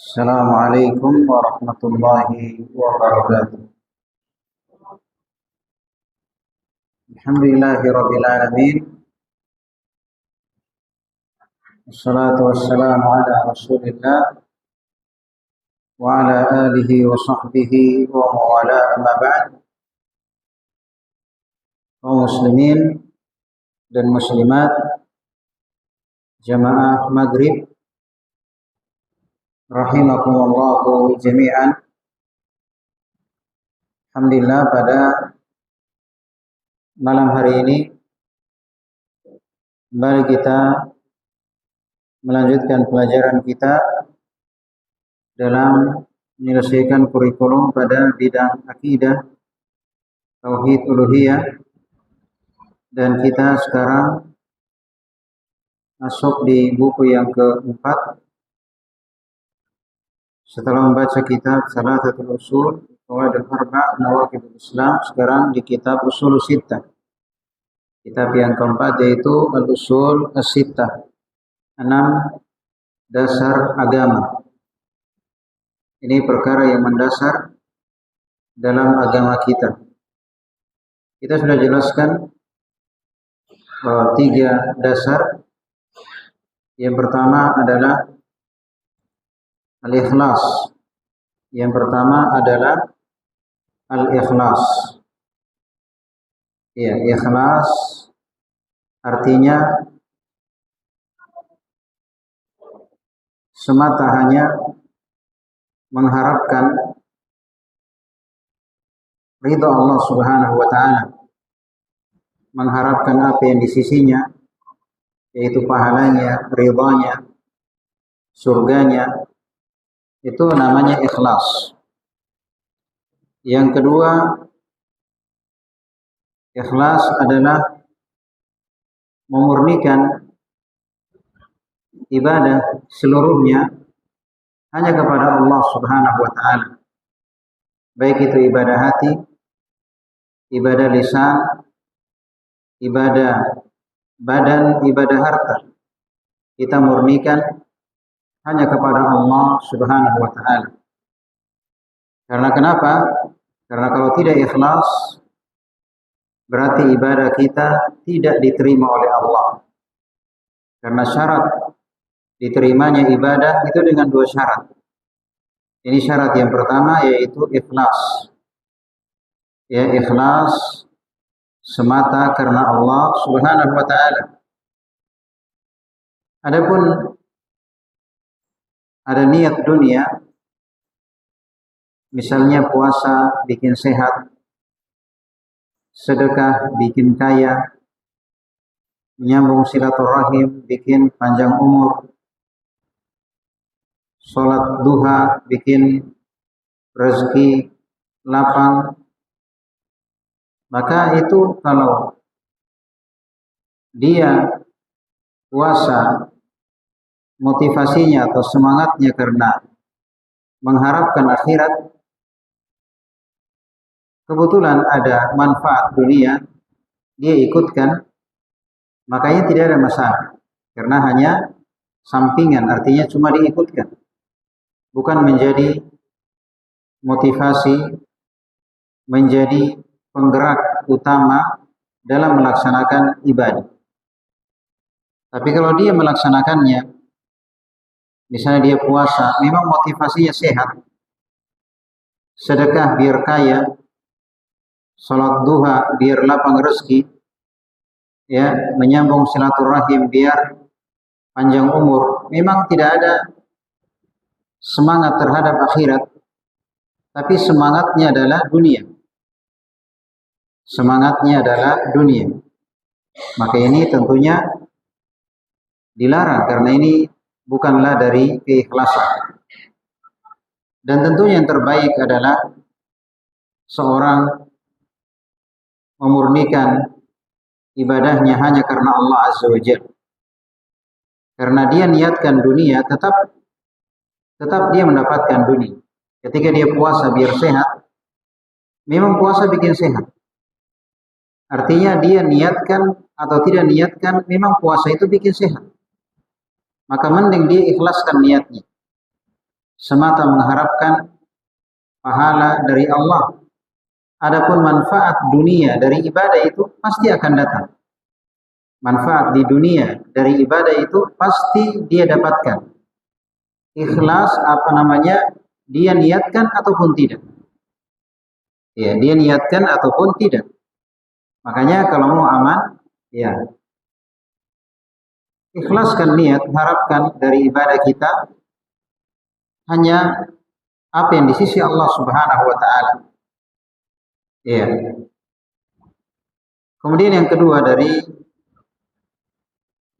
Assalamualaikum warahmatullahi wabarakatuh. Alhamdulillahirabbil alamin. Wassalatu wassalamu ala Rasulillah wa ala alihi wa sahbihi wa mawala amma ba'd. Kaum muslimin dan muslimat jamaah maghrib rahimakumullahu jami'an. Alhamdulillah pada malam hari ini kembali kita melanjutkan pelajaran kita dalam menyelesaikan kurikulum pada bidang akidah, tauhid uluhiyah, dan kita sekarang masuk di buku yang keempat setelah membaca kitab Thalathatul Usul Qawaid al-Arba' Nawaqidul Islam. Sekarang di kitab Usul Sittah, kitab yang keempat, yaitu Al-Usul As-Sittah, 6 dasar agama. Ini perkara yang mendasar dalam agama kita. Kita sudah jelaskan 3 dasar. Yang pertama adalah al-ikhlas. Yang pertama adalah al-ikhlas. Ya, ikhlas artinya semata hanya mengharapkan ridha Allah Subhanahu wa taala, mengharapkan apa yang di sisinya, yaitu pahalanya, ridhanya, surganya. Itu namanya ikhlas. Yang kedua, ikhlas adalah memurnikan ibadah seluruhnya hanya kepada Allah Subhanahu wa taala. Baik itu ibadah hati, ibadah lisan, ibadah badan, ibadah harta. Kita murnikan hanya kepada Allah Subhanahu wa taala. Karena kenapa? Karena kalau tidak ikhlas, berarti ibadah kita tidak diterima oleh Allah. Karena syarat diterimanya ibadah itu dengan 2 syarat. Ini syarat yang pertama, yaitu ikhlas. Ya, ikhlas semata karena Allah Subhanahu wa taala. Adapun ada niat dunia, misalnya puasa bikin sehat, sedekah bikin kaya, menyambung silaturahim bikin panjang umur, sholat duha bikin rezeki lapang, maka itu kalau dia puasa motivasinya atau semangatnya karena mengharapkan akhirat, kebetulan ada manfaat dunia, dia ikutkan, makanya tidak ada masalah. Karena hanya sampingan, artinya cuma diikutkan, bukan menjadi motivasi, menjadi penggerak utama dalam melaksanakan ibadah. Tapi kalau dia melaksanakannya, misalnya dia puasa, memang motivasinya sehat, sedekah biar kaya, sholat duha biar lapang rezeki, ya, menyambung silaturahim biar panjang umur, memang tidak ada semangat terhadap akhirat, tapi semangatnya adalah dunia. Semangatnya adalah dunia. Maka ini tentunya dilarang, karena ini bukanlah dari keikhlasan. Dan tentunya yang terbaik adalah seorang memurnikan ibadahnya hanya karena Allah Azza wa Jalla. Karena dia niatkan dunia, tetap dia mendapatkan dunia. Ketika dia puasa biar sehat, memang puasa bikin sehat. Artinya dia niatkan atau tidak niatkan, memang puasa itu bikin sehat. Maka mending dia ikhlaskan niatnya. semata mengharapkan pahala dari Allah. Adapun manfaat dunia dari ibadah itu pasti akan datang. Manfaat di dunia dari ibadah itu pasti dia dapatkan. Ikhlas dia niatkan ataupun tidak. Ya, dia niatkan ataupun tidak. Makanya kalau mau aman, ya ikhlaskan niat, harapkan dari ibadah kita hanya apa yang di sisi Allah Subhanahu wa taala. Ya. Kemudian yang kedua dari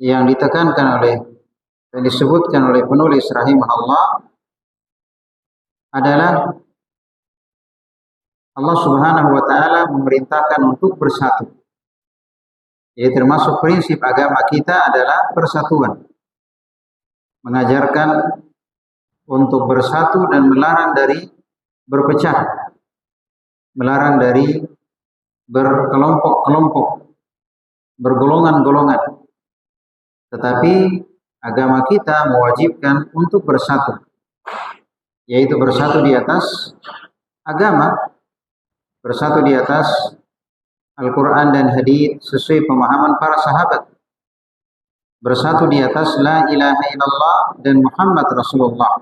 yang ditekankan oleh yang disebutkan oleh penulis rahimahullah adalah Allah Subhanahu wa taala memerintahkan untuk bersatu. Jadi termasuk prinsip agama kita adalah persatuan. Mengajarkan untuk bersatu dan melarang dari berpecah. Melarang dari berkelompok-kelompok, bergolongan-golongan. Tetapi agama kita mewajibkan untuk bersatu. Yaitu bersatu di atas agama, bersatu di atas Al-Quran dan hadits sesuai pemahaman para sahabat, bersatu di atas la ilaha illallah dan Muhammad Rasulullah,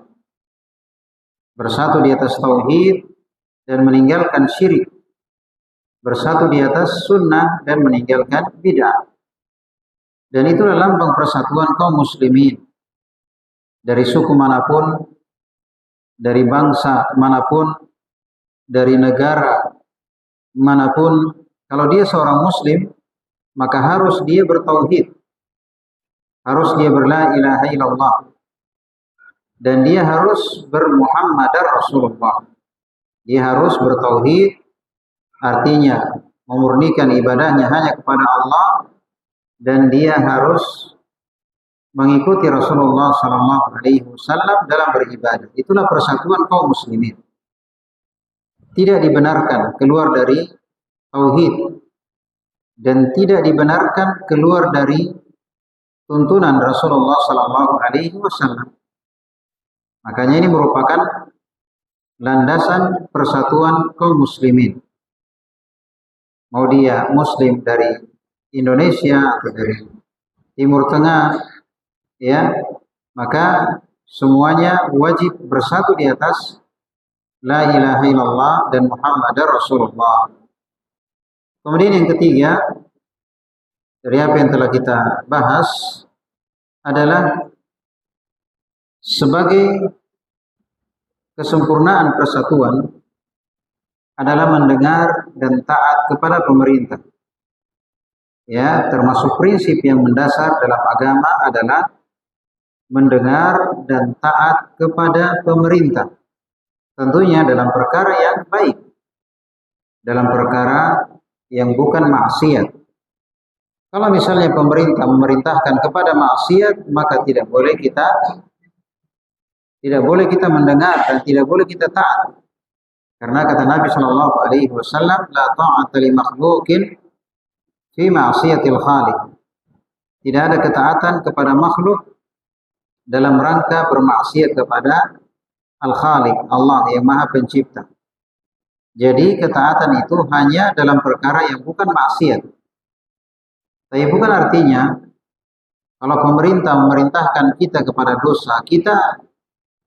bersatu di atas tauhid dan meninggalkan syirik, bersatu di atas sunnah dan meninggalkan bid'ah. Dan itulah lambang persatuan kaum muslimin dari suku manapun, dari bangsa manapun, dari negara manapun. Kalau dia seorang muslim, maka harus dia bertauhid, harus dia berla ilaha illallah, dan dia harus bermuhammadar Rasulullah. Dia harus bertauhid, artinya memurnikan ibadahnya hanya kepada Allah, dan dia harus mengikuti Rasulullah Sallallahu Alaihi Wasallam dalam beribadah. Itulah persatuan kaum muslimin. Tidak dibenarkan keluar dari tauhid dan tidak dibenarkan keluar dari tuntunan Rasulullah Sallallahu Alaihi Wasallam. Makanya ini merupakan landasan persatuan kaum muslimin. Mau dia muslim dari Indonesia atau dari Timur Tengah, ya, maka semuanya wajib bersatu di atas la ilaha illallah dan Muhammadar Rasulullah. Kemudian yang ketiga dari apa yang telah kita bahas adalah sebagai kesempurnaan persatuan adalah mendengar dan taat kepada pemerintah. Ya, termasuk prinsip yang mendasar dalam agama adalah mendengar dan taat kepada pemerintah. Tentunya dalam perkara yang baik, dalam perkara yang bukan maksiat. Kalau misalnya pemerintah memerintahkan kepada maksiat, maka tidak boleh kita mendengar dan tidak boleh kita taat. Karena kata Nabi Shallallahu Alaihi Wasallam, la ta'ata li makhluqin fi ma'siyatil khaliq. Tidak ada ketaatan kepada makhluk dalam rangka bermaksiat kepada Al-Khaliq, Allah yang Maha Pencipta. Jadi ketaatan itu hanya dalam perkara yang bukan maksiat. Tapi bukan artinya kalau pemerintah memerintahkan kita kepada dosa, kita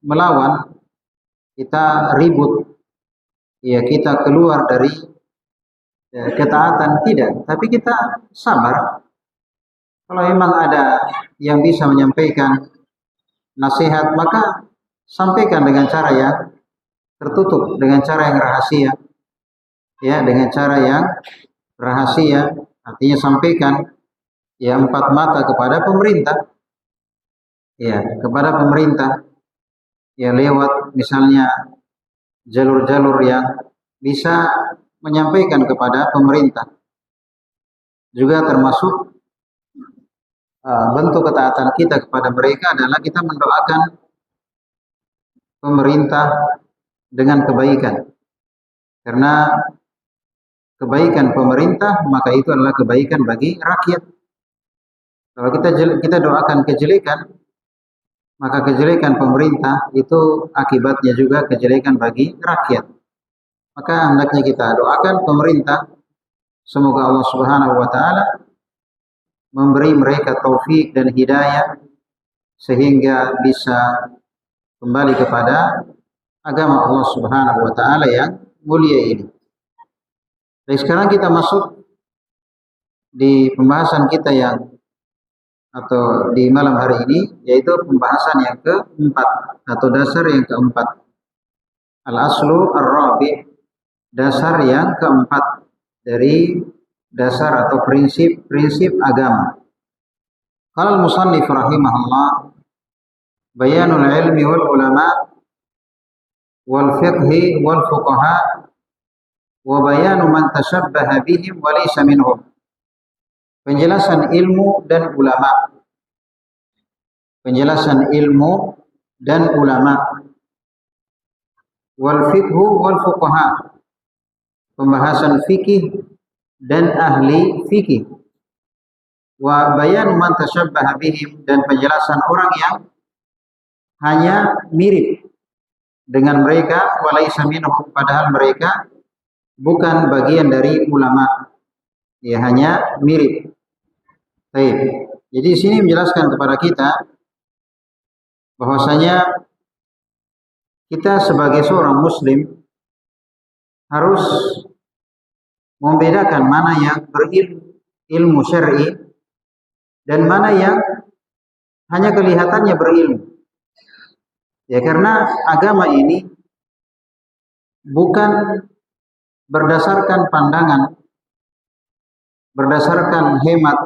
melawan, kita ribut, ya kita keluar dari ketaatan, tidak. Tapi kita sabar. Kalau memang ada yang bisa menyampaikan nasihat, maka sampaikan dengan cara yang tertutup, dengan cara yang rahasia. Ya, dengan cara yang rahasia, artinya sampaikan ya empat mata kepada pemerintah. Ya, kepada pemerintah. Ya lewat misalnya jalur-jalur yang bisa menyampaikan kepada pemerintah. Juga termasuk bentuk ketaatan kita kepada mereka adalah kita mendoakan pemerintah dengan kebaikan. Karena kebaikan pemerintah maka itu adalah kebaikan bagi rakyat. Kalau kita doakan kejelekan, maka kejelekan pemerintah itu akibatnya juga kejelekan bagi rakyat. Maka hendaknya kita doakan pemerintah, semoga Allah Subhanahu wa taala memberi mereka taufik dan hidayah sehingga bisa kembali kepada agama Allah Subhanahu wa taala yang mulia ini. Baik, sekarang kita masuk di pembahasan kita atau di malam hari ini, yaitu pembahasan yang keempat atau dasar yang keempat. Al-aslu ar-rabi', dasar yang keempat dari dasar atau prinsip-prinsip agama. Qala al-musannif rahimahullah, bayanul ilmi wal ulama wal fiqhi wal fuqaha wa bayanu man tashabbaha bihim wa laysa minhum. Penjelasan ilmu dan ulama. Penjelasan ilmu dan ulama. Wal fiqhu wal fuqaha. Pembahasan fikih dan ahli fikih. Wa bayan man tashabbaha bihim, dan penjelasan orang yang hanya mirip dengan mereka, walaysa minhum, padahal mereka bukan bagian dari ulama. Ya, hanya mirip. Baik. Jadi di sini menjelaskan kepada kita bahwasanya kita sebagai seorang muslim harus membedakan mana yang berilmu syar'i dan mana yang hanya kelihatannya berilmu. Ya, karena agama ini bukan berdasarkan pandangan, berdasarkan hemat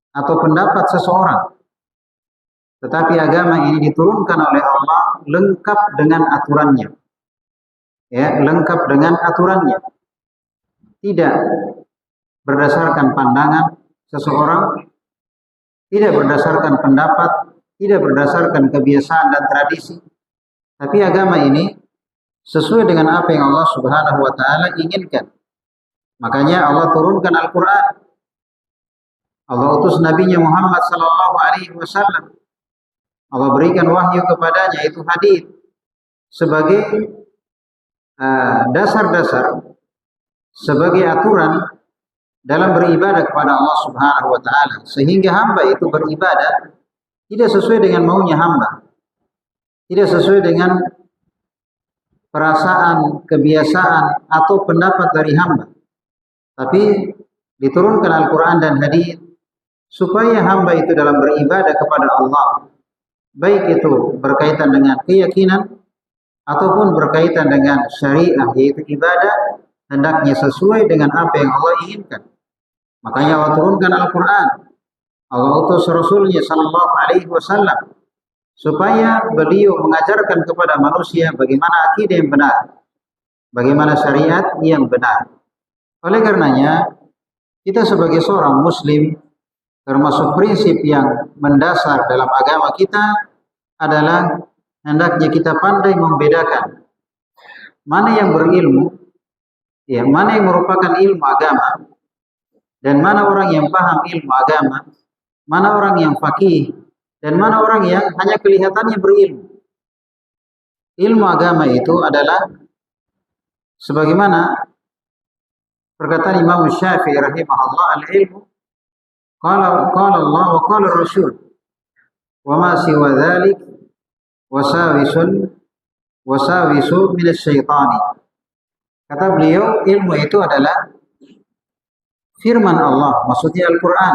atau pendapat seseorang, tetapi agama ini diturunkan oleh Allah lengkap dengan aturannya. Ya, lengkap dengan aturannya. Tidak berdasarkan pandangan seseorang, tidak berdasarkan pendapat, tidak berdasarkan kebiasaan dan tradisi. Tapi agama ini sesuai dengan apa yang Allah Subhanahu wa taala inginkan. Makanya Allah turunkan Al-Qur'an. Allah utus nabinya Muhammad sallallahu alaihi wasallam. Allah berikan wahyu kepadanya, yaitu hadis, sebagai dasar-dasar, sebagai aturan dalam beribadah kepada Allah Subhanahu wa taala, sehingga hamba itu beribadah tidak sesuai dengan maunya hamba, tidak sesuai dengan perasaan, kebiasaan atau pendapat dari hamba, tapi diturunkan Al-Qur'an dan hadis supaya hamba itu dalam beribadah kepada Allah, baik itu berkaitan dengan keyakinan ataupun berkaitan dengan syariah, yaitu ibadah, hendaknya sesuai dengan apa yang Allah inginkan. Makanya Allah turunkan Al-Quran, Allah utus Rasulnya sallallahu alaihi wasallam supaya beliau mengajarkan kepada manusia bagaimana akidah yang benar, bagaimana syariat yang benar. Oleh karenanya, kita sebagai seorang muslim, termasuk prinsip yang mendasar dalam agama kita adalah hendaknya kita pandai membedakan mana yang berilmu, ya, mana yang merupakan ilmu agama, dan mana orang yang paham ilmu agama, mana orang yang faqih, dan mana orang yang hanya kelihatannya berilmu. Ilmu agama itu adalah sebagaimana perkataan Imam Syafi'i rahimahullah, al-ilmu qala Allah wa qala Rasul wa ma siwa dzalik wasawisu min asyaitani. Kata beliau, ilmu itu adalah firman Allah, maksudnya Al-Quran,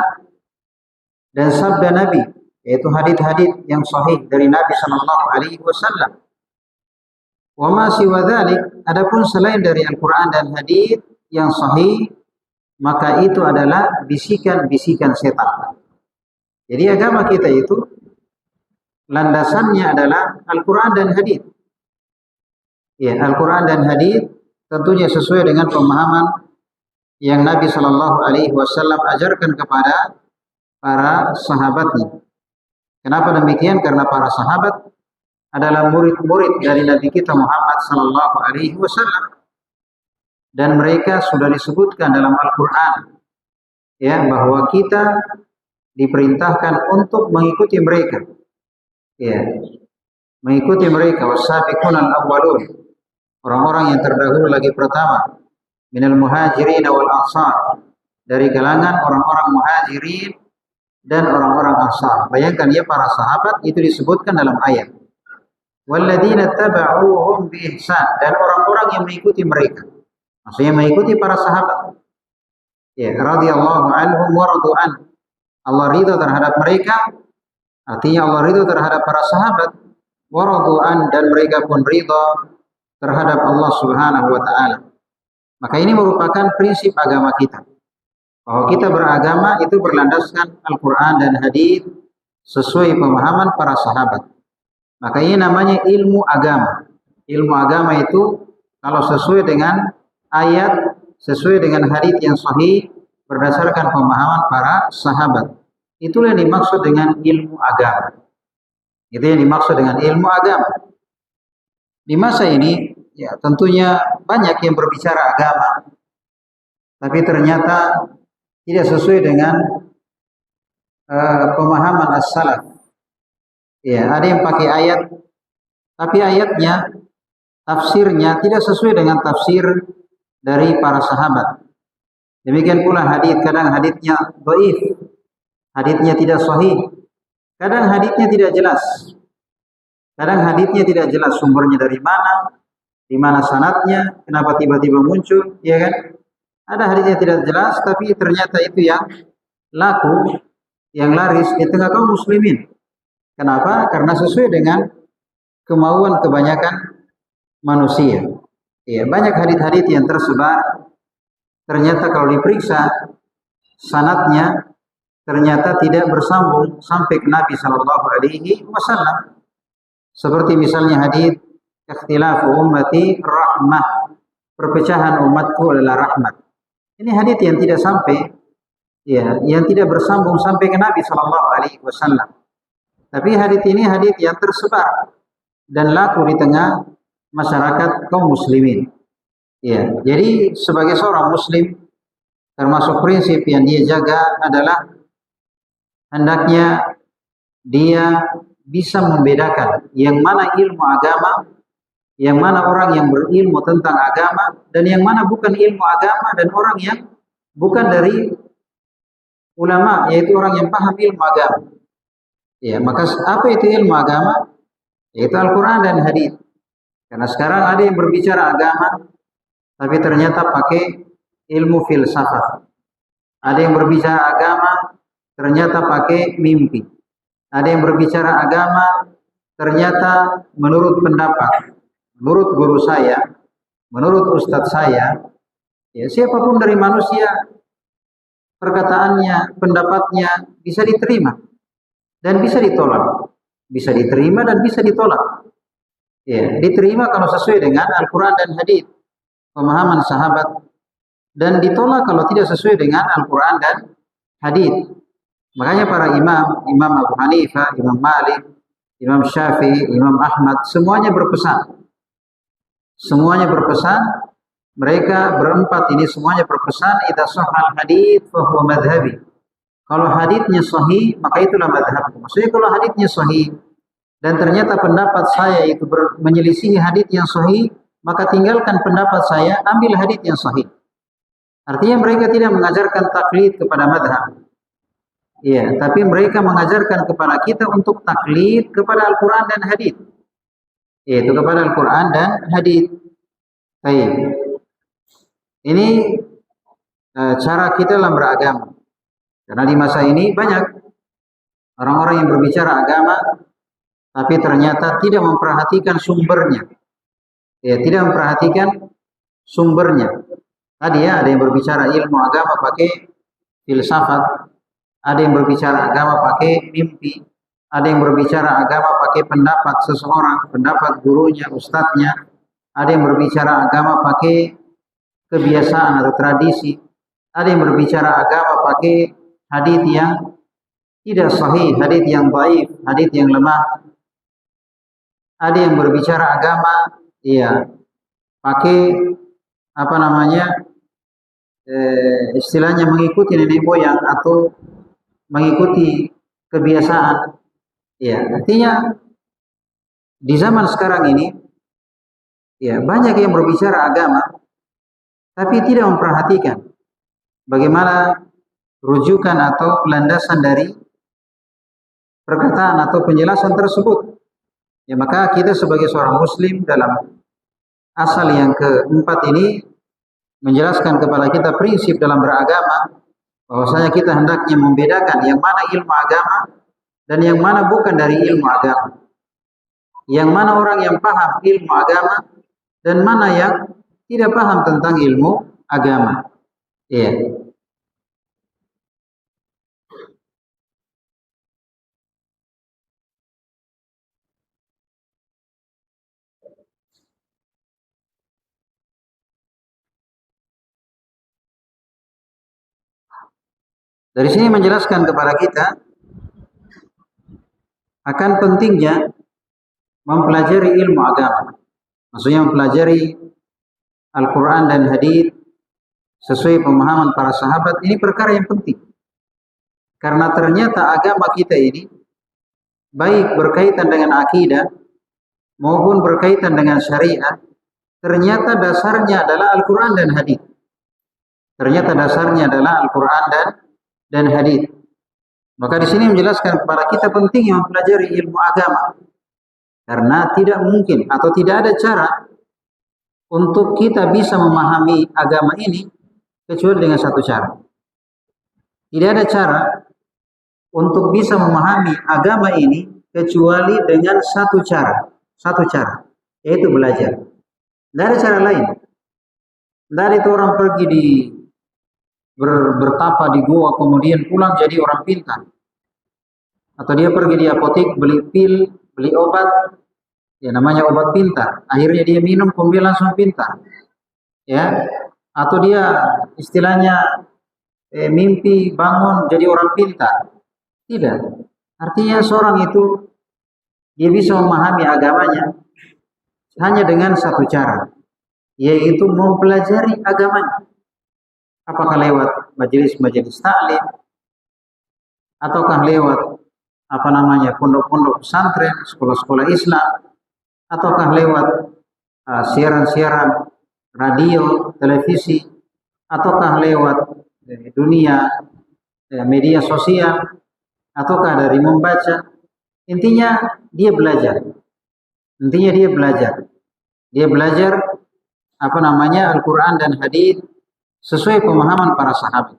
dan sabda Nabi, yaitu hadits-hadits yang sahih dari Nabi sallallahu alaihi wasallam. Wa ma siwa dzalik, adapun selain dari Al-Quran dan hadits yang sahih, maka itu adalah bisikan-bisikan setan. Jadi agama kita itu landasannya adalah Al-Quran dan hadits. Ya, Al-Quran dan hadits tentunya sesuai dengan pemahaman yang Nabi Shallallahu Alaihi Wasallam ajarkan kepada para sahabatnya. Kenapa demikian? Karena para sahabat adalah murid-murid dari Nabi kita Muhammad Shallallahu Alaihi Wasallam, dan mereka sudah disebutkan dalam Al-Quran, ya, bahwa kita diperintahkan untuk mengikuti mereka. Ya, mengikuti mereka wasabiqunal awwalun, orang-orang yang terdahulu lagi pertama, minal muhajirin wal ansar, dari kalangan orang-orang muhajirin dan orang-orang ansar. Bayangkan ya, para sahabat itu disebutkan dalam ayat. Walladzina taba'uuhum bi ihsan, dan orang-orang yang mengikuti mereka. Maksudnya mengikuti para sahabat. Ya, radhiyallahu anhum wa radu an. Allah ridha terhadap mereka, artinya Allah ridha terhadap para sahabat, wa radu an, dan mereka pun ridha terhadap Allah Subhanahu wa taala. Maka ini merupakan prinsip agama kita, bahwa kita beragama itu berlandaskan Al-Quran dan hadis sesuai pemahaman para sahabat. Maka ini namanya ilmu agama. Ilmu agama itu kalau sesuai dengan ayat, sesuai dengan hadis yang sahih berdasarkan pemahaman para sahabat, itulah yang dimaksud dengan ilmu agama. Itu yang dimaksud dengan ilmu agama. Di masa ini ya tentunya banyak yang berbicara agama, tapi ternyata tidak sesuai dengan pemahaman as-salaf. Ya, ada yang pakai ayat, tapi ayatnya, tafsirnya tidak sesuai dengan tafsir dari para sahabat. Demikian pula hadis, kadang hadisnya dhaif, hadisnya tidak sahih, kadang hadisnya tidak jelas. Kadang hadisnya tidak jelas sumbernya dari mana, di mana sanadnya, kenapa tiba-tiba muncul, ya kan? Ada hadisnya tidak jelas, tapi ternyata itu yang laku, yang laris di tengah kaum muslimin. Kenapa? Karena sesuai dengan kemauan kebanyakan manusia. Ya, banyak hadis-hadis yang tersebar, ternyata kalau diperiksa sanadnya ternyata tidak bersambung sampai ke Nabi Shallallahu Alaihi Wasallam. Seperti misalnya hadis ikhtilafu ummati rahmah, perpecahan umatku adalah rahmat. Ini hadis yang tidak sampai, ya, yang tidak bersambung sampai ke Nabi Shallallahu Alaihi Wasallam. Tapi hadis ini hadis yang tersebar dan laku di tengah masyarakat kaum muslimin. Ya, jadi sebagai seorang muslim, termasuk prinsip yang dia jaga adalah hendaknya dia bisa membedakan yang mana ilmu agama, yang mana orang yang berilmu tentang agama, dan yang mana bukan ilmu agama dan orang yang bukan dari ulama, yaitu orang yang paham ilmu agama. Ya, maka apa itu ilmu agama? Yaitu Al-Quran dan hadis. Karena sekarang ada yang berbicara agama, tapi ternyata pakai ilmu filsafat. Ada yang berbicara agama, ternyata pakai mimpi. Ada yang berbicara agama, ternyata menurut pendapat, menurut guru saya, menurut ustadz saya, ya siapapun dari manusia, perkataannya, pendapatnya bisa diterima dan bisa ditolak. Bisa diterima dan bisa ditolak. Ya, diterima kalau sesuai dengan Al-Quran dan hadis, pemahaman sahabat, dan ditolak kalau tidak sesuai dengan Al-Quran dan hadis. Makanya para imam, Imam Abu Hanifah, Imam Malik, Imam Syafi'i, Imam Ahmad, semuanya berpesan. Semuanya berpesan, mereka berempat ini semuanya berpesan, idza sahhal hadits fa huwa madhhabi. Kalau haditsnya sahih, maka itulah madhabku. Maksudnya kalau haditsnya sahih dan ternyata pendapat saya itu menyelisihi hadits yang sahih, maka tinggalkan pendapat saya, ambil hadits yang sahih. Artinya mereka tidak mengajarkan taklid kepada madhab. Ya, tapi mereka mengajarkan kepada kita untuk taklid kepada Al-Quran dan hadis. Yaitu kepada Al-Quran dan hadis. Baik. Ini cara kita dalam beragama. Karena di masa ini banyak orang-orang yang berbicara agama, tapi ternyata tidak memperhatikan sumbernya. Ya, tidak memperhatikan sumbernya. Tadi ya, ada yang berbicara ilmu agama pakai filsafat, ada yang berbicara agama pakai mimpi, ada yang berbicara agama pakai pendapat seseorang, pendapat gurunya, ustadznya, ada yang berbicara agama pakai kebiasaan atau tradisi, ada yang berbicara agama pakai hadits yang tidak sahih, hadits yang dhaif, hadits yang lemah. Ada yang berbicara agama, ya, pakai apa namanya, istilahnya mengikuti nenek moyang atau mengikuti kebiasaan. Ya, artinya Di zaman sekarang ini, ya banyak yang berbicara agama, tapi tidak memperhatikan bagaimana rujukan atau landasan dari perkataan atau penjelasan tersebut. Ya maka kita sebagai seorang muslim dalam asal yang keempat ini menjelaskan kepada kita prinsip dalam beragama, bahwasanya kita hendaknya membedakan yang mana ilmu agama dan yang mana bukan dari ilmu agama. Yang mana orang yang paham ilmu agama dan mana yang tidak paham tentang ilmu agama. Iya. Dari sini menjelaskan kepada kita akan pentingnya mempelajari ilmu agama. Maksudnya mempelajari Al-Quran dan hadis sesuai pemahaman para sahabat. Ini perkara yang penting. Karena ternyata agama kita ini baik berkaitan dengan akidah maupun berkaitan dengan syariat, ternyata dasarnya adalah Al-Quran dan hadis. Ternyata dasarnya adalah Al-Quran dan hadis. Maka di sini menjelaskan kepada kita pentingnya mempelajari ilmu agama. Karena tidak mungkin atau tidak ada cara untuk kita bisa memahami agama ini kecuali dengan satu cara. Tidak ada cara untuk bisa memahami agama ini kecuali dengan satu cara, yaitu belajar. Tidak ada cara lain. Dari itu orang pergi bertapa di gua kemudian pulang jadi orang pintar. Atau dia pergi di apotek beli pil, beli obat, ya namanya obat pintar. Akhirnya dia minum kemudian langsung pintar. Ya, atau dia istilahnya mimpi bangun jadi orang pintar. Tidak. Artinya seorang itu dia bisa memahami agamanya hanya dengan satu cara, yaitu mempelajari agamanya. Apakah lewat majelis-majelis taklim, ataukah lewat pondok-pondok pesantren, sekolah-sekolah Islam, ataukah lewat siaran-siaran radio, televisi, ataukah lewat dunia media sosial, ataukah dari membaca. Intinya dia belajar. Dia belajar Al-Quran dan hadis sesuai pemahaman para sahabat.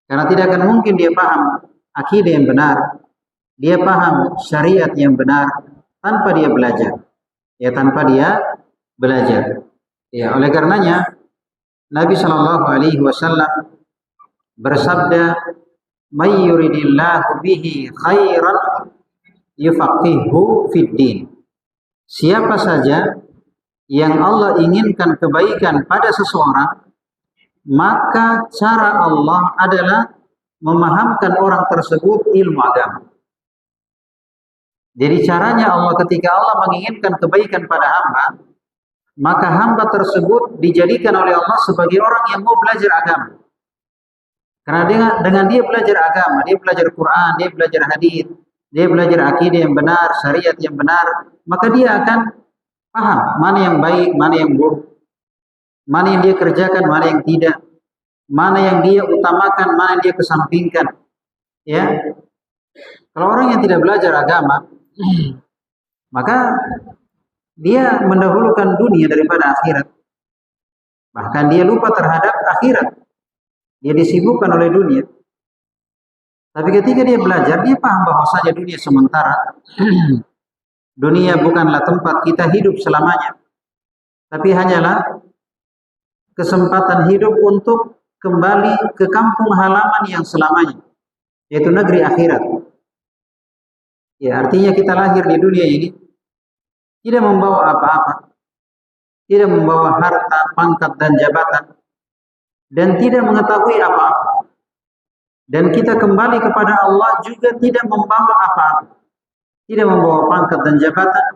Karena tidak akan mungkin dia paham akidah yang benar, dia paham syariat yang benar tanpa dia belajar. Ya, oleh karenanya Nabi Shallallahu Alaihi Wasallam bersabda, "May yuridillahu bihi khairan yufaqihu fid din." Siapa saja yang Allah inginkan kebaikan pada seseorang, maka cara Allah adalah memahamkan orang tersebut ilmu agama. Jadi caranya Allah ketika Allah menginginkan kebaikan pada hamba, maka hamba tersebut dijadikan oleh Allah sebagai orang yang mau belajar agama. Karena dengan dia belajar agama, dia belajar Quran, dia belajar hadis, dia belajar akidah yang benar, syariat yang benar, maka dia akan paham mana yang baik, mana yang buruk, mana yang dia kerjakan, mana yang tidak, mana yang dia utamakan, mana yang dia kesampingkan. Ya, kalau orang yang tidak belajar agama, maka dia mendahulukan dunia daripada akhirat. Bahkan dia lupa terhadap akhirat. Dia disibukkan oleh dunia. Tapi ketika dia belajar, dia paham bahwasanya dunia sementara. Dunia bukanlah tempat kita hidup selamanya. Tapi hanyalah kesempatan hidup untuk kembali ke kampung halaman yang selamanya, yaitu negeri akhirat. Ya, artinya kita lahir di dunia ini tidak membawa apa-apa, tidak membawa harta, pangkat, dan jabatan, dan tidak mengetahui apa-apa. Dan kita kembali kepada Allah juga tidak membawa apa-apa, tidak membawa pangkat dan jabatan,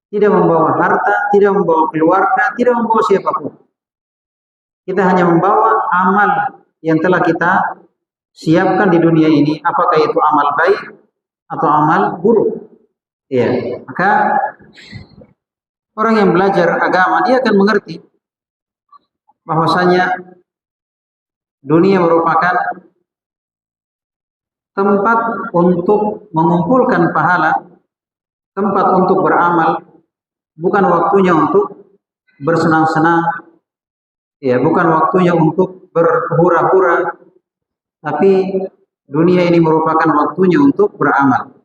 tidak membawa harta, tidak membawa keluarga, tidak membawa siapapun. Kita hanya membawa amal yang telah kita siapkan di dunia ini, apakah itu amal baik atau amal buruk. Ya, maka orang yang belajar agama dia akan mengerti bahwasanya dunia merupakan tempat untuk mengumpulkan pahala, tempat untuk beramal, bukan waktunya untuk bersenang-senang, ya, bukan waktunya untuk berhura-hura, tapi dunia ini merupakan waktunya untuk beramal.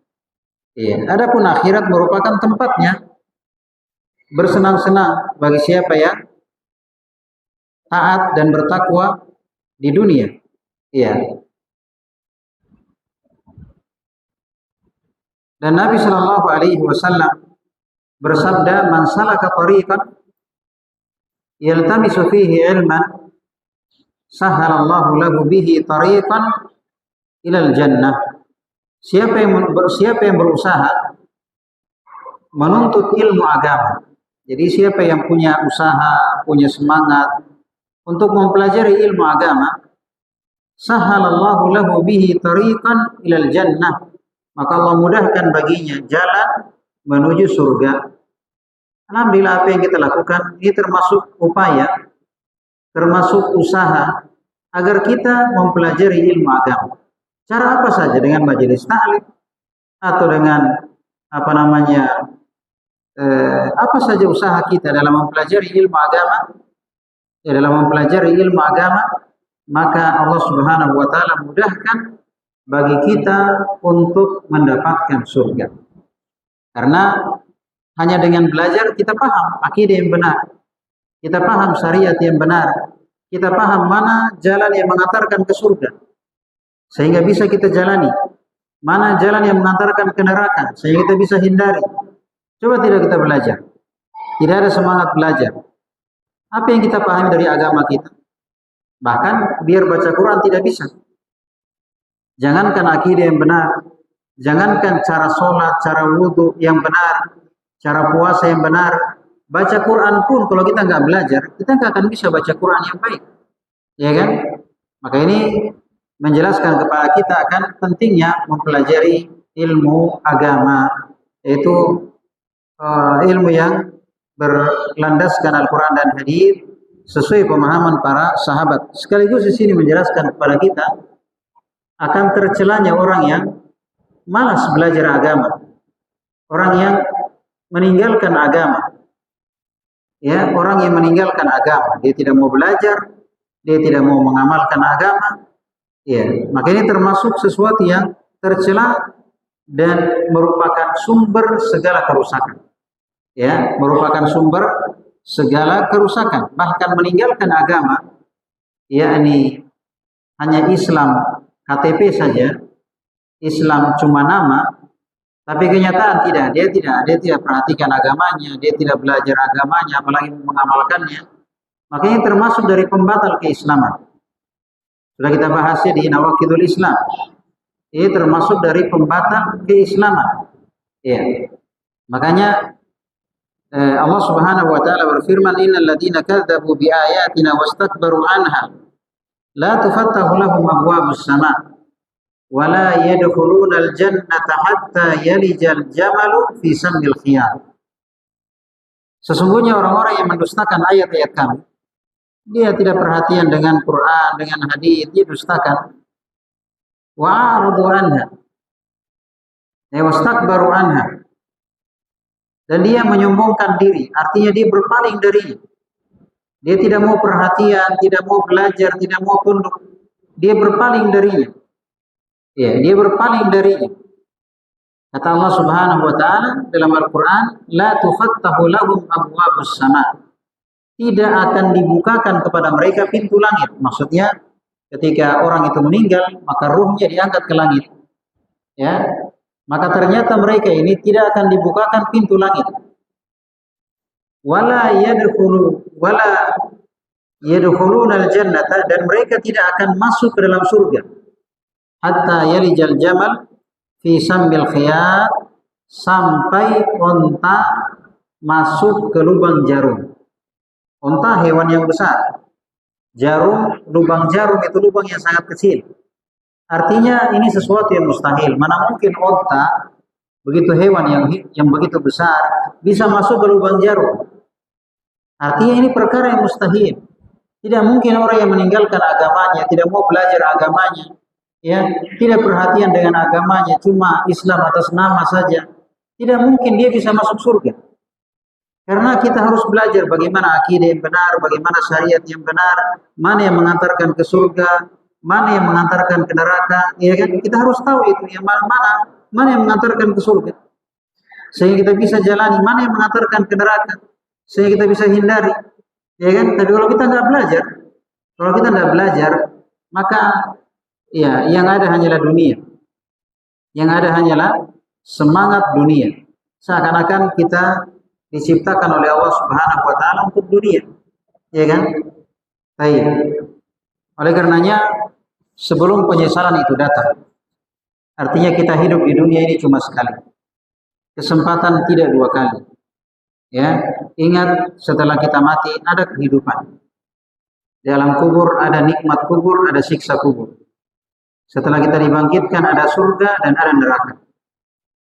Ya, adapun akhirat merupakan tempatnya bersenang-senang bagi siapa yang taat dan bertakwa di dunia. Ya. Dan Nabi Shallallahu Alaihi Wasallam bersabda, "Man salaka tariqan yaltamisu fihi ilman, sahhalallahu lahu bihi tariqan ilal jannah." Siapa yang berusaha menuntut ilmu agama. Jadi siapa yang punya usaha, punya semangat untuk mempelajari ilmu agama, sahhalallahu lahu bihi tariqan ilal jannah, maka Allah mudahkan baginya jalan menuju surga. Alhamdulillah, apa yang kita lakukan ini termasuk upaya, termasuk usaha agar kita mempelajari ilmu agama. Cara apa saja, dengan majelis ta'lim atau dengan apa namanya, apa saja usaha kita dalam mempelajari ilmu agama, ya, dalam mempelajari ilmu agama, maka Allah Subhanahu wa taala mudahkan bagi kita untuk mendapatkan surga. Karena hanya dengan belajar kita paham akidah yang benar, kita paham syariat yang benar, kita paham mana jalan yang mengantarkan ke surga, sehingga bisa kita jalani. Mana jalan yang mengantarkan ke neraka, sehingga kita bisa hindari. Coba tidak kita belajar, tidak ada semangat belajar, apa yang kita pahami dari agama kita? Bahkan biar baca Quran tidak bisa. Jangankan akidah yang benar, jangankan cara sholat, cara wudhu yang benar, cara puasa yang benar, baca Quran pun kalau kita nggak belajar, kita nggak akan bisa baca Quran yang baik, ya kan? Maka ini menjelaskan kepada kita akan pentingnya mempelajari ilmu agama, yaitu ilmu yang berlandaskan Al-Quran dan hadis sesuai pemahaman para sahabat. Sekaligus di sini menjelaskan kepada kita akan tercelanya orang yang malas belajar agama, orang yang meninggalkan agama, ya, orang yang meninggalkan agama, dia tidak mau belajar, dia tidak mau mengamalkan agama, ya, maka ini termasuk sesuatu yang tercela dan merupakan sumber segala kerusakan, ya, merupakan sumber segala kerusakan. Bahkan meninggalkan agama, yakni hanya Islam KTP saja, Islam cuma nama, tapi kenyataan tidak, dia tidak perhatikan agamanya, dia tidak belajar agamanya, apalagi mengamalkannya. Maka ini termasuk dari pembatal keislaman. Sudah kita bahasnya di Nawaqidul Islam. Ini termasuk dari pembatal keislaman. Ya. Makanya Allah Subhanahu wa taala berfirman, "Innal ladzina kadzdzabu bi ayatina wastakbaru anha la tufattahu lahum abwabus sama' wa la yadkhulunal jannata hatta yalijal jamalu fi sammil khiyat." Sesungguhnya orang-orang yang mendustakan ayat-ayat kami, dia tidak perhatian dengan Quran, dengan hadis, dia dustakan. Wa a'radu anha, wastakbaru anha, dan dia menyombongkan diri, artinya dia berpaling darinya. Dia tidak mau perhatian, tidak mau belajar, tidak mau tunduk. Dia berpaling darinya. Ya, dia berpaling darinya. Kata Allah Subhanahu wa taala dalam Al-Qur'an, "La tufattahu lahum abwabus sama'." Tidak akan dibukakan kepada mereka pintu langit. Maksudnya ketika orang itu meninggal, maka ruhnya diangkat ke langit. Ya. Maka ternyata mereka ini tidak akan dibukakan pintu langit. Wala yadkhulunal jannata, dan mereka tidak akan masuk ke dalam surga. Hatta yalijal jamal fi sammil khiyat, sampai onta masuk ke lubang jarum. Onta hewan yang besar. Jarum, lubang jarum itu lubang yang sangat kecil. Artinya ini sesuatu yang mustahil. Mana mungkin onta begitu hewan yang begitu besar bisa masuk ke lubang jarum. Artinya ini perkara yang mustahil. Tidak mungkin orang yang meninggalkan agamanya, tidak mau belajar agamanya, ya, tidak perhatian dengan agamanya, cuma Islam atas nama saja. Tidak mungkin dia bisa masuk surga. Karena kita harus belajar bagaimana akidah yang benar, bagaimana syariat yang benar, mana yang mengantarkan ke surga, mana yang mengantarkan ke neraka, ya kan? Kita harus tahu itu yang mana yang mengantarkan ke surga. Sehingga kita bisa jalani mana yang mengantarkan ke neraka, sehingga kita bisa hindari, ya kan? Tapi kalau kita nggak belajar, maka ya yang ada hanyalah dunia, yang ada hanyalah semangat dunia. Seakan-akan kita diciptakan oleh Allah Subhanahu wa taala untuk dunia. Ya kan? Baik. Oleh karenanya sebelum penyesalan itu datang, artinya kita hidup di dunia ini cuma sekali. Kesempatan tidak dua kali. Ya, ingat setelah kita mati ada kehidupan. Di alam kubur ada nikmat kubur, ada siksa kubur. Setelah kita dibangkitkan ada surga dan ada neraka.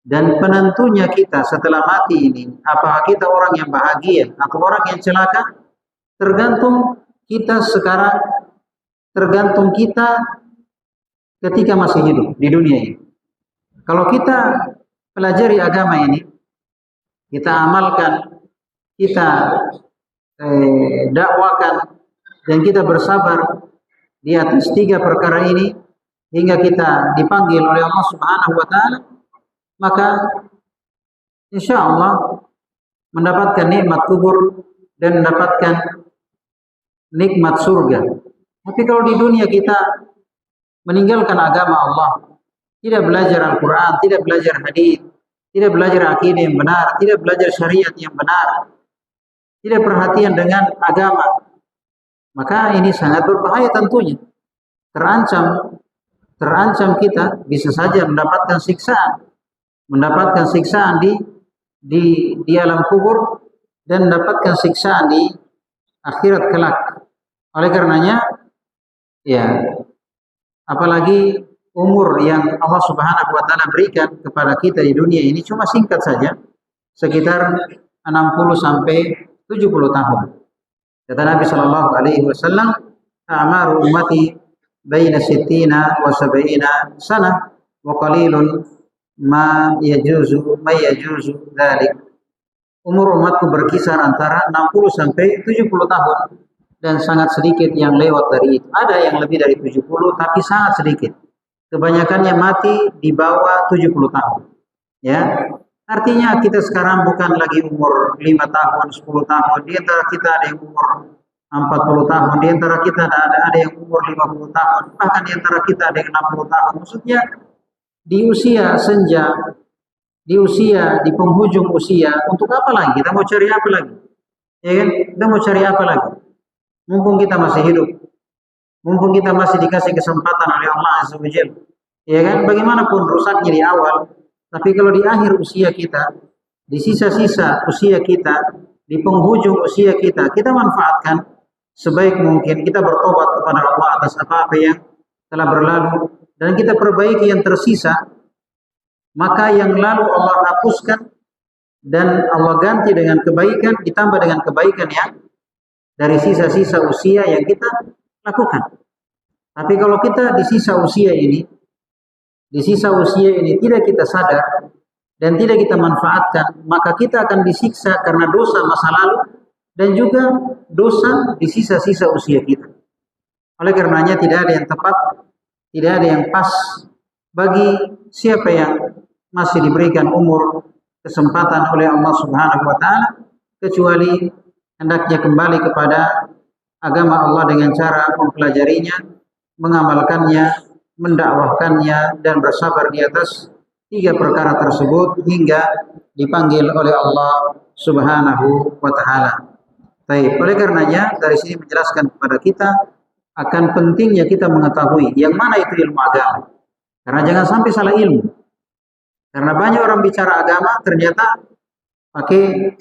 Dan penentunya kita setelah mati ini, apakah kita orang yang bahagia atau orang yang celaka, tergantung kita sekarang, tergantung kita ketika masih hidup di dunia ini. Kalau kita pelajari agama ini, kita amalkan, kita dakwakan, dan kita bersabar di atas 3 perkara ini, hingga kita dipanggil oleh Allah Subhanahu wa taala, maka insya Allah mendapatkan nikmat kubur dan mendapatkan nikmat surga. Tapi kalau di dunia kita meninggalkan agama Allah, tidak belajar Al-Quran, tidak belajar hadis, tidak belajar akidah yang benar, tidak belajar syariat yang benar, tidak perhatian dengan agama, maka ini sangat berbahaya tentunya. Terancam kita bisa saja mendapatkan siksaan di alam kubur dan mendapatkan siksaan di akhirat kelak. Oleh karenanya, ya, apalagi umur yang Allah Subhanahu wa taala berikan kepada kita di dunia ini cuma singkat saja, sekitar 60 sampai 70 tahun. Kata Nabi sallallahu alaihi wasallam, "A'maru ummati baina sittina wa sab'ina sanah wa qalilun ma yajuzu dzalik." Umur umatku berkisar antara 60 sampai 70 tahun dan sangat sedikit yang lewat dari itu. Ada yang lebih dari 70 tapi sangat sedikit. Kebanyakannya mati di bawah 70 tahun. Ya. Artinya kita sekarang bukan lagi umur 5 tahun, 10 tahun. Di antara kita ada yang umur 40 tahun, di antara kita ada yang umur 50 tahun, bahkan di antara kita ada yang 60 tahun. Maksudnya di usia senja, di penghujung usia, untuk apa lagi? Kita mau cari apa lagi? Ya kan? Kita mau cari apa lagi? Mumpung kita masih hidup, mumpung kita masih dikasih kesempatan oleh Allah Azza wa Jalla. Ya kan? Bagaimanapun rusaknya di awal, tapi kalau di akhir usia kita, di sisa-sisa usia kita, di penghujung usia kita, kita manfaatkan sebaik mungkin. Kita bertobat kepada Allah atas apa-apa yang telah berlalu, dan kita perbaiki yang tersisa. Maka yang lalu Allah hapuskan dan Allah ganti dengan kebaikan, ditambah dengan kebaikan yang dari sisa-sisa usia yang kita lakukan. Tapi kalau kita di sisa usia ini tidak kita sadar dan tidak kita manfaatkan, maka kita akan disiksa karena dosa masa lalu dan juga dosa di sisa-sisa usia kita. Oleh karenanya tidak ada yang tepat, tidak ada yang pas bagi siapa yang masih diberikan umur kesempatan oleh Allah Subhanahu wa taala, kecuali hendaknya kembali kepada agama Allah dengan cara mempelajarinya, mengamalkannya, mendakwahkannya, dan bersabar di atas 3 perkara tersebut hingga dipanggil oleh Allah Subhanahu wa taala. Baik, oleh karenanya dari sini menjelaskan kepada kita akan pentingnya kita mengetahui yang mana itu ilmu agama. Karena jangan sampai salah ilmu. Karena banyak orang bicara agama ternyata pakai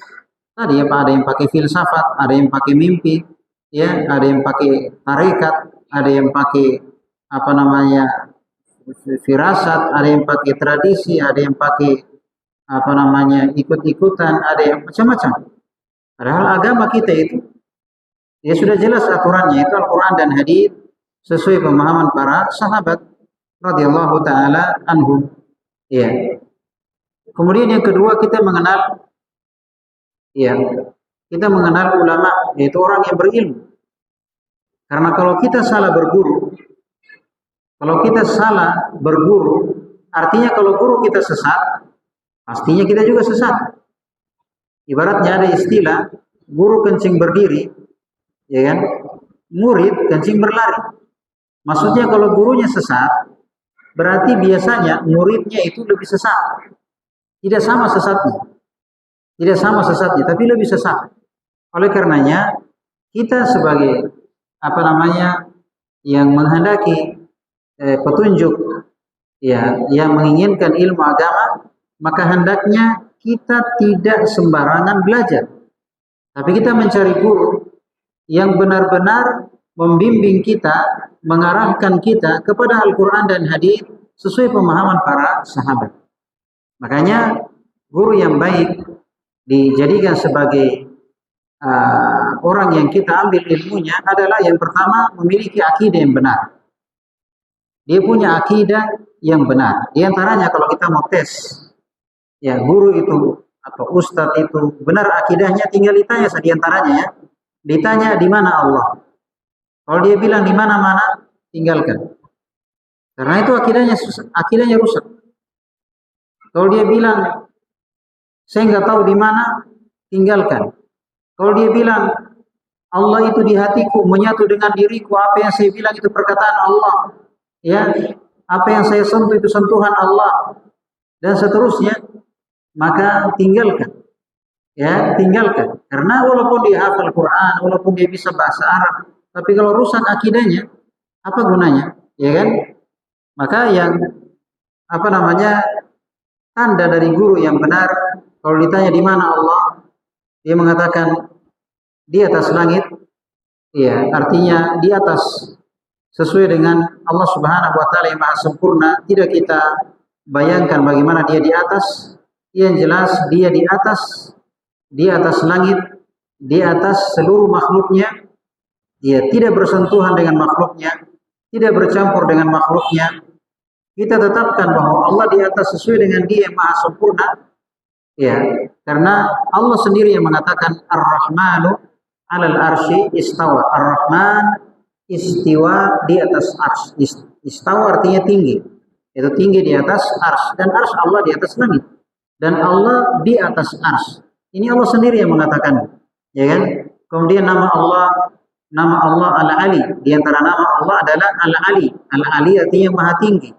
tadi ya Pak, ada yang pakai filsafat, ada yang pakai mimpi, ya, ada yang pakai tarekat, ada yang pakai firasat, ada yang pakai tradisi, ada yang pakai ikut-ikutan, ada yang macam-macam. Padahal agama kita itu ya sudah jelas aturannya, itu Al-Quran dan hadis sesuai pemahaman para sahabat radhiyallahu taala anhum. Ya. Kemudian yang kedua kita mengenal ulama, yaitu orang yang berilmu. Karena kalau kita salah berguru, artinya kalau guru kita sesat, pastinya kita juga sesat. Ibaratnya ada istilah guru kencing berdiri, ya kan? Murid kencing berlari. Maksudnya kalau gurunya sesat, berarti biasanya muridnya itu lebih sesat. Tidak sama sesatnya, tapi lebih sesat. Oleh karenanya, kita sebagai yang menghendaki petunjuk, ya, yang menginginkan ilmu agama, maka hendaknya kita tidak sembarangan belajar. Tapi kita mencari guru yang benar-benar membimbing kita, mengarahkan kita kepada Al-Quran dan hadis sesuai pemahaman para sahabat. Makanya guru yang baik dijadikan sebagai orang yang kita ambil ilmunya adalah yang pertama memiliki akidah yang benar. Dia punya akidah yang benar. Di antaranya kalau kita mau tes, ya guru itu atau ustadz itu benar akidahnya, tinggal ditanya di antaranya ya. Ditanya di mana Allah. Kalau dia bilang di mana-mana, tinggalkan. Karena itu akidahnya rusak. Kalau dia bilang saya nggak tahu di mana, tinggalkan. Kalau dia bilang Allah itu di hatiku, menyatu dengan diriku, apa yang saya bilang itu perkataan Allah, ya, apa yang saya sentuh itu sentuhan Allah, dan seterusnya, maka tinggalkan. Ya, tinggalkan. Karena walaupun dia hafal Quran, walaupun dia bisa bahasa Arab, tapi kalau rusak akidahnya, apa gunanya? Ya kan? Maka yang tanda dari guru yang benar, kalau ditanya di mana Allah, dia mengatakan di atas langit. Ya, artinya di atas, sesuai dengan Allah Subhanahu wa taala yang maha sempurna. Tidak kita bayangkan bagaimana dia di atas. Yang jelas dia di atas langit, di atas seluruh makhluknya. Dia tidak bersentuhan dengan makhluknya, tidak bercampur dengan makhluknya. Kita tetapkan bahwa Allah di atas sesuai dengan dia yang maha sempurna. Ya, karena Allah sendiri yang mengatakan Ar-Rahmanu 'alal arsy istawa. Ar-Rahman istiwa di atas arsy. Istawa artinya tinggi. Itu tinggi di atas arsy, dan arsy Allah di atas langit. Dan Allah di atas arsy. Ini Allah sendiri yang mengatakan, ya kan? Kemudian nama Allah Al-Ali. Di antara nama Allah adalah Al-Ali. Al-Ali artinya maha tinggi.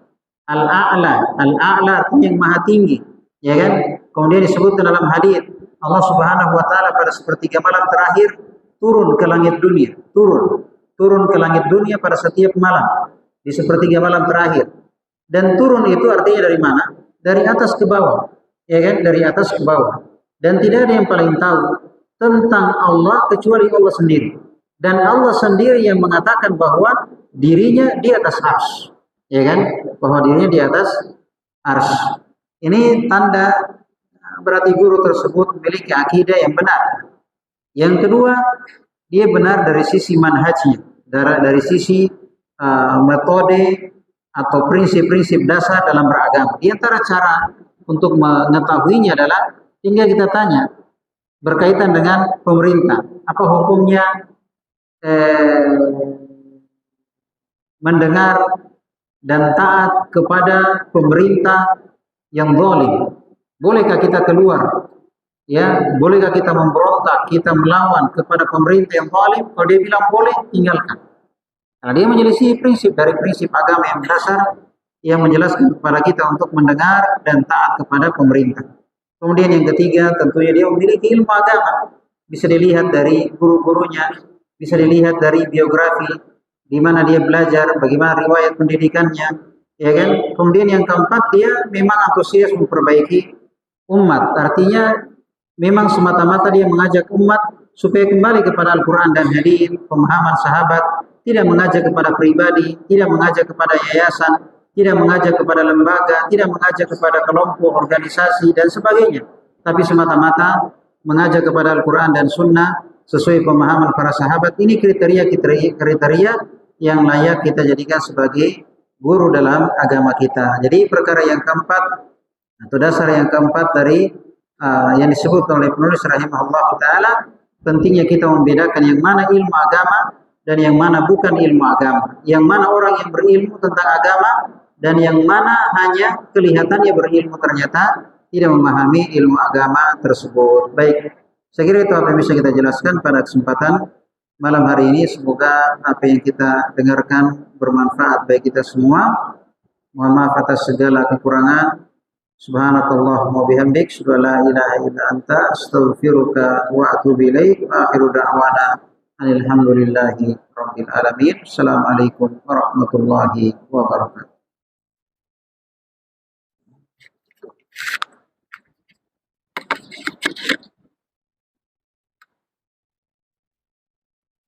Al-A'la artinya yang maha tinggi, ya kan? Kemudian disebutkan dalam hadis Allah Subhanahu wa taala pada sepertiga malam terakhir turun ke langit dunia, turun ke langit dunia pada setiap malam di sepertiga malam terakhir. Dan turun itu artinya dari mana? Dari atas ke bawah, ya kan? Dari atas ke bawah. Dan tidak ada yang paling tahu tentang Allah kecuali Allah sendiri. Dan Allah sendiri yang mengatakan bahwa dirinya di atas arsy, ya kan? Bahwa dirinya di atas arsy. Ini tanda berarti guru tersebut memiliki akidah yang benar. Yang kedua, dia benar dari sisi manhajnya, dari sisi metode atau prinsip-prinsip dasar dalam beragama. Di antara cara untuk mengetahuinya adalah tinggal kita tanya berkaitan dengan pemerintah. Apa hukumnya mendengar dan taat kepada pemerintah yang zalim? Bolehkah kita keluar? Ya, bolehkah kita memberontak, kita melawan kepada pemerintah yang zalim? Kalau dia bilang boleh, tinggalkan. Karena dia menyelisih prinsip dari prinsip agama yang dasar yang menjelaskan kepada kita untuk mendengar dan taat kepada pemerintah. Kemudian yang ketiga, tentunya dia memiliki ilmu agama. Bisa dilihat dari guru-gurunya, bisa dilihat dari biografi, di mana dia belajar, bagaimana riwayat pendidikannya, ya kan? Kemudian yang keempat, dia memang antusias memperbaiki umat. Artinya memang semata-mata dia mengajak umat supaya kembali kepada Al-Quran dan hadis, pemahaman sahabat, tidak mengajak kepada pribadi, tidak mengajak kepada yayasan, tidak mengajak kepada lembaga, tidak mengajak kepada kelompok, organisasi, dan sebagainya. Tapi semata-mata mengajak kepada Al-Quran dan Sunnah sesuai pemahaman para sahabat. Ini kriteria yang layak kita jadikan sebagai guru dalam agama kita. Jadi perkara yang keempat atau dasar yang keempat dari yang disebut oleh penulis rahimahullah ta'ala, pentingnya kita membedakan yang mana ilmu agama dan yang mana bukan ilmu agama. Yang mana orang yang berilmu tentang agama dan yang mana hanya kelihatannya berilmu ternyata tidak memahami ilmu agama tersebut. Baik, saya kira itu apa yang bisa kita jelaskan pada kesempatan malam hari ini. Semoga apa yang kita dengarkan bermanfaat bagi kita semua. Mohon maaf atas segala kekurangan. Subhanakallahumma bihamdik, asyhadu an la ilaha illa anta, astaghfiruka wa atubu ilaik. Akhiru da'wana alhamdulillahi rabbil alamin. Assalamualaikum warahmatullahi wabarakatuh.